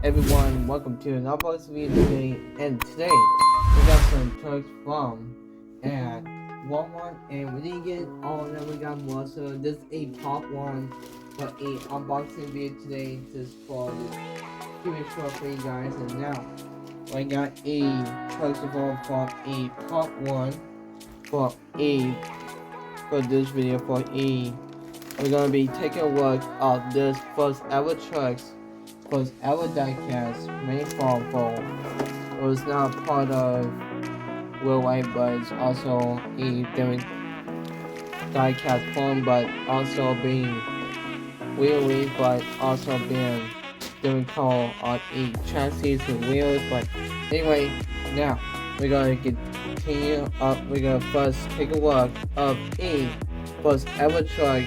everyone, welcome to an unboxing video today, and today we got some trucks from at Walmart, and we didn't get all of them, we got more, so this is a top one for a unboxing video today, just for keep it short for you guys. And now I got a trucks involved from a top one for this video we're gonna be taking a look at this first ever trucks. Was ever diecast made for it was not part of Will White, but it's also a different diecast form, but also being wheelie, but also being different color on a chassis and wheels. But anyway, now we're gonna continue up. We're gonna first take a look of a first ever truck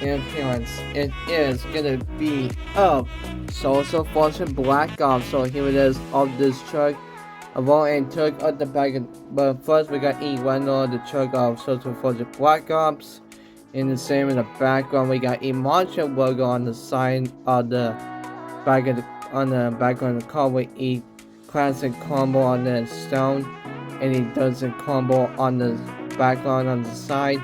in appearance. It is gonna be of Social Fortune Black Ops. So here it is of this truck. I've already took out the back, but first we got a window of the truck of Social Fortune Black Ops. In the same in the background, we got a Monster logo on the side of the back of on the background of the car with a classic combo on the stone, and it does a combo on the background on the side.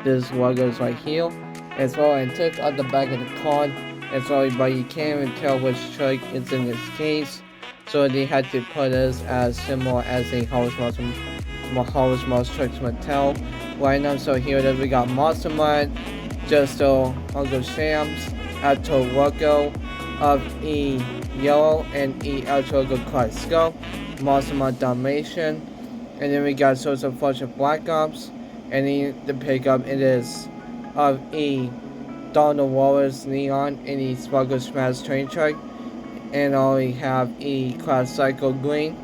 This logo is right here as well, and took out the back of the car as well, but you can't even tell which truck it's in this case, so they had to put this as similar as a Harvest Mouse trucks Mattel right now. So here it is, we got Mastermind, Justo, Uncle Sam's, Alto logo of a yellow and a Alto logo Clark Skull, Mastermind Dalmatian, and then we got Social Fortune Black Ops. And in the pickup, it is of a Donald Wallace Neon and a Sparkle Smash train truck, and we have a Class Cycle Green.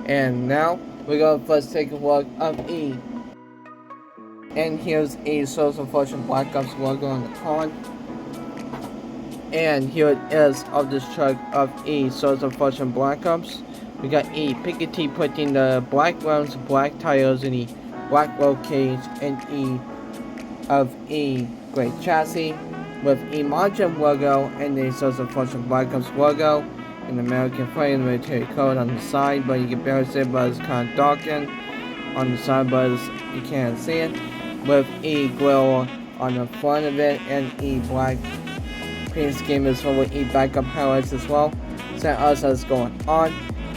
And now we're gonna first take a look of a, and here's a Social Fortune Black Ops logo on the car. And here it is of this truck of a Social Fortune Black Ops. We got a Piketty putting the black rims, black tires, and the black roll cage, and of a gray chassis with a Margin logo and a Social Fortune Black Ops logo, an American flag and military code on the side, but you can barely see it, but it's kind of darkened on the side, but you can't see it, with a grill on the front of it, and a black paint scheme as well with a backup highlights as well. So us as going on,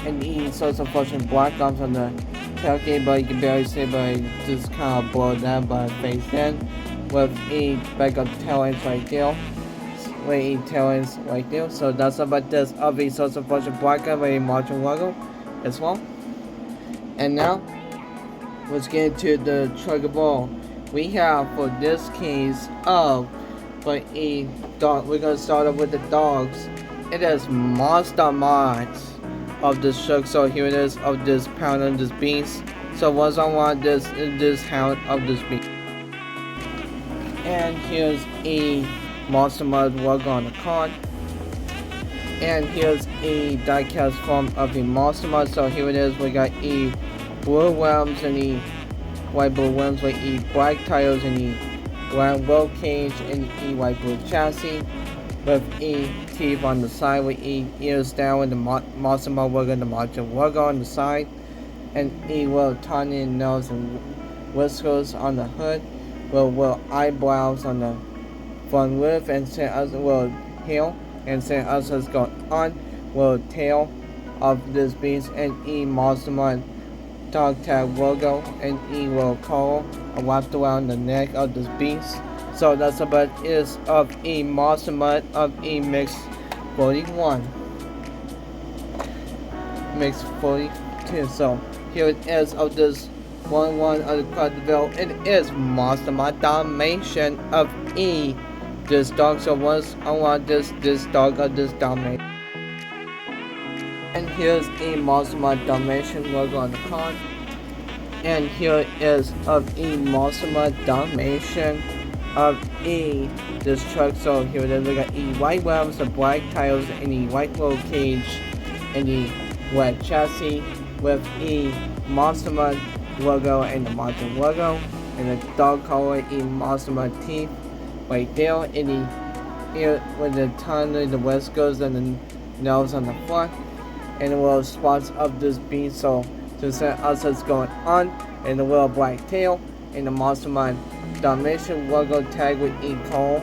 and the Social Fortune Black Ops on the tailgate, but you can barely see it, but it just kind of blurred out by face in, with a backup tail ends right there, So that's about this of a Social Fortune Black Ops with a Martin logo as well. And now let's get into the truck of all. We have for this case of a dog. We're gonna start off with the dogs. It is Monster Mods of this truck. So here it is of this pound of this beast. So once I want this hound of this beast. And here's a Monster Mod logo on the car. And here's a diecast form of a Monster Mod. So here it is, we got a blue rims and the white blue rims with a black tires and the black roll cage and a white blue chassis, with a teeth on the side with ears down with the Monster Mod logo and the Margin logo on the side, and a little tiny nose and whiskers on the hood, with little eyebrows on the front roof, and send us a little tail, and send us as going on, little tail of this beast, and a Monster Mod dog tag logo, and a little collar wrapped around the neck of this beast. So that's about it of a Monster Mod of a Mix 41. Mix 42. So here it is of this one of the card developed. It is Monster Mod Dalmatian of a this dog. So once I want this dog of this Dalmatian. And here's a Monster Mod Dalmatian logo on the card. And here it is of a Monster Mod Dalmatian of this truck. So here it is, we got a white rims, the black tires, and the white roll cage, and the white chassis, with a Monster Mod logo and the Martin logo, and the dog collar, a Monster Mod teeth right there, and the ear with the tongue and the whiskers and the nose on the front, and the little spots of this beast. So to set us what's going on, and the little black tail, and the Mastermind Dalmatian logo tag with E call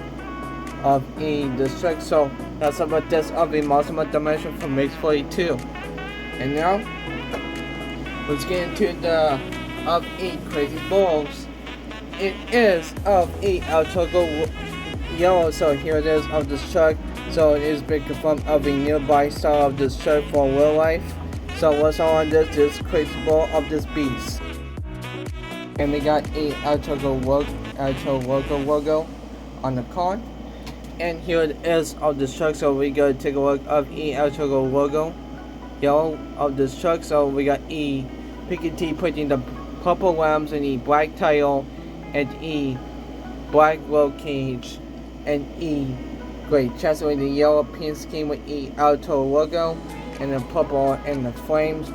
of E Destruct. So that's about this of the Mastermind Dalmatian from Mix 42. And now let's get into the of E Crazy Bulls. It is of E El Choco Yellow. So here it is of this truck. So it is been confirmed of a nearby style of this truck for real life. So what's on this Crazy Bull of this beast. And we got a El Choco logo on the car. And here it is of this truck. So we go take a look of E El Choco logo yellow of this truck. So we got E Piketty putting the purple lambs and E black tail and E black roll cage and E gray chassis with the yellow pin scheme with E Alto logo and the purple and the flames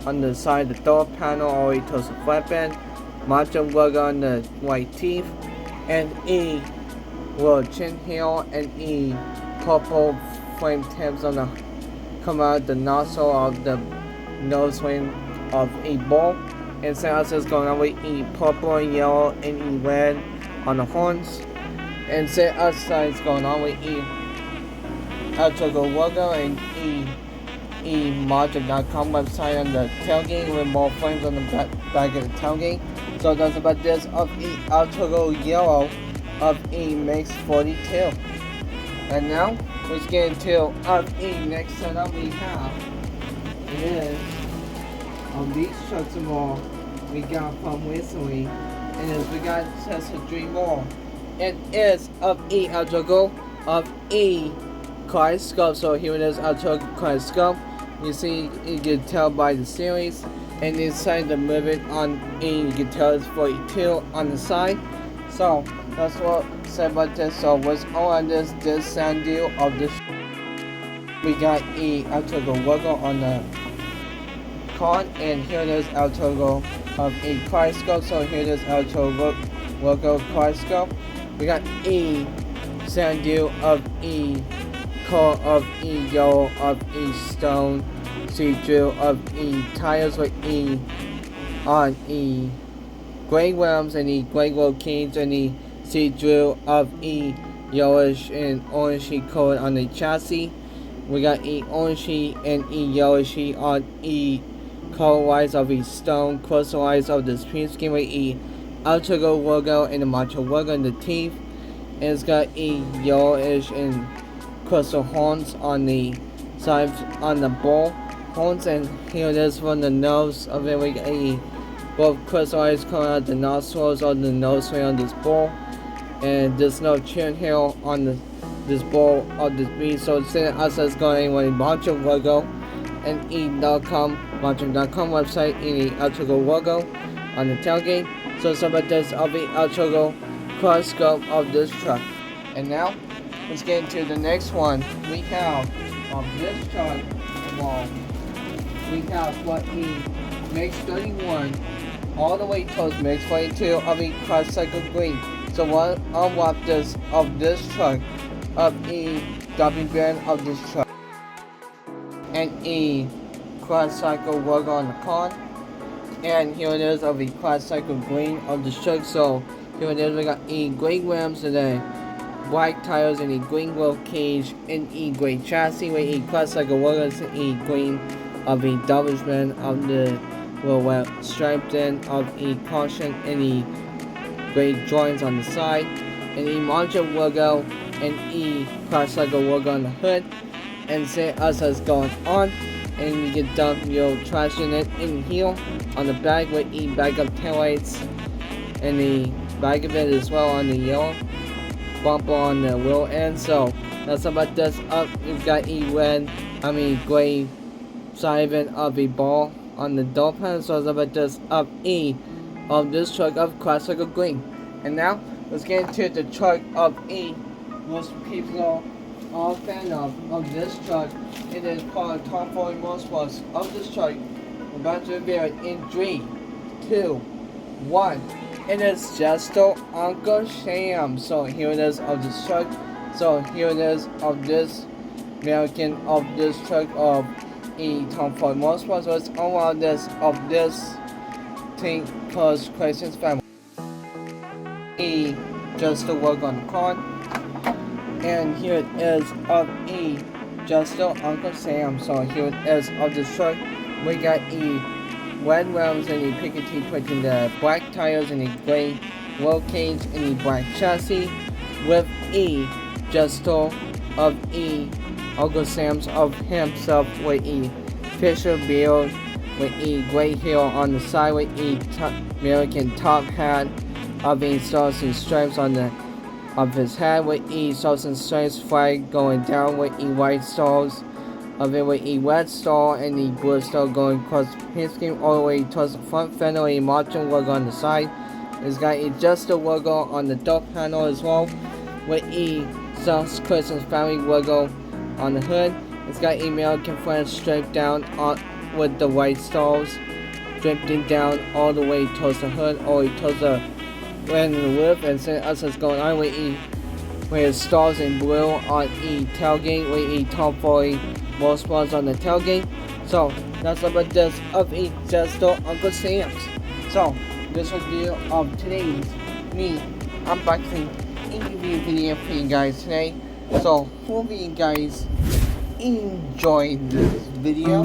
on the side of the door panel all the way towards the flatbed. Macho logo on the white teeth and E little chin heel and E purple flame tips on the come out the nozzle of the nose ring of E bull. And so else is going on with E purple and yellow and E red on the horns. And so outside is going on with E El Choco logo and Magic.com website on the tailgate with more flames on the back of the tailgate. So that's about this of E El Choco yellow of E Mix 42. And now let's get into of E. Next setup we have is on these trucks and more we got from recently, and as we got Tesla 3 more. It is of E El Choco of E Kaleidoscope. So here it is El Choco Kaleidoscope. You see, you can tell by the series, and inside the movement on E, you can tell it's 42 on the side. So that's what I said about this. So what's on this sound deal of this? We got E El Choco logo on the con, and here it is El Choco of E Kaleidoscope. So here it is El Choco logo Kaleidoscope. We got E sound deal of E core of E yellow of E stone see-through of E tires with E on E gray rims and E gray roll-cage and E see-through of E yellowish and orangey coat on the chassis. We got E orangey and E yellowishy on E color-wise of E stone crystallized of the screen scheme with E El Choco logo and the Macho logo in the teeth. And it's got E yellowish and crystal horns on the sides on the bull horns, and here it is from the nose of it. We got E both crystallized coming out the nostrils on the nose ring on this bull, and there's no chin hair on this bull of this beast. So it's us as going with a Macho logo and E.com Macho.com website and the El Choco logo on the tailgate. So it's about this of the El Choco Kaleidoscope of this truck. And now let's get into the next one. We have of this truck wall. We have what E Mix 31 all the way towards Mix 42 of the cross cycle green. So what unwrap this of this truck of E W brand of this truck and E cross cycle logo on the car. And here it is of the cross cycle green of the truck. So here it is, we got E green rims and then black tires and E green roll cage and E gray chassis with E cross cycle logos and E green of the embellishment of the well striped in of E caution and E gray joints on the side and E Macho logo and E cross cycle logo on the hood. And say us as going on, and you can dump your trash in it in here on the back with E bag of taillights and the bag of it as well on the yellow bumper on the wheel end. So that's about this up. We've got E red, gray side of a ball on the door panel. So that's about this up E of this truck of classical green. And now let's get into the truck of E. Most people are all fan of this truck. It is called Top 40 Motorsports of this truck. We're about to review it in 3, 2, 1. It is Jesto Uncle Sham. So here it is of this truck. So here it is of this American of this truck of a Tom Ford Motorsports was all of this thing cause Christian's family. Just to work on the car. And here it is of just the Uncle Sam. So here it is of the truck. We got red rims and Picatinny putting the black tires and gray roll cage and black chassis with just of Uncle Sam's of himself with Fisher build with gray heel on the side with American top hat of stars and stripes on the of his head with stars and stripes flag going down with white stars of it with red star and blue star going across his skin all the way towards the front fender and marching logo on the side. It's got just a logo on the door panel as well with South Christian's family logo on the hood. It's got American flag striped down with the white stars drifting down all the way towards the hood, all the way towards the random roof, and then us is going on with stars in blue on tailgate with Tom Ford Motorsports on the tailgate. So that's about this of just Uncle Sam's. So this review of today's me unboxing interview video for you guys today. So hope you guys enjoyed this video.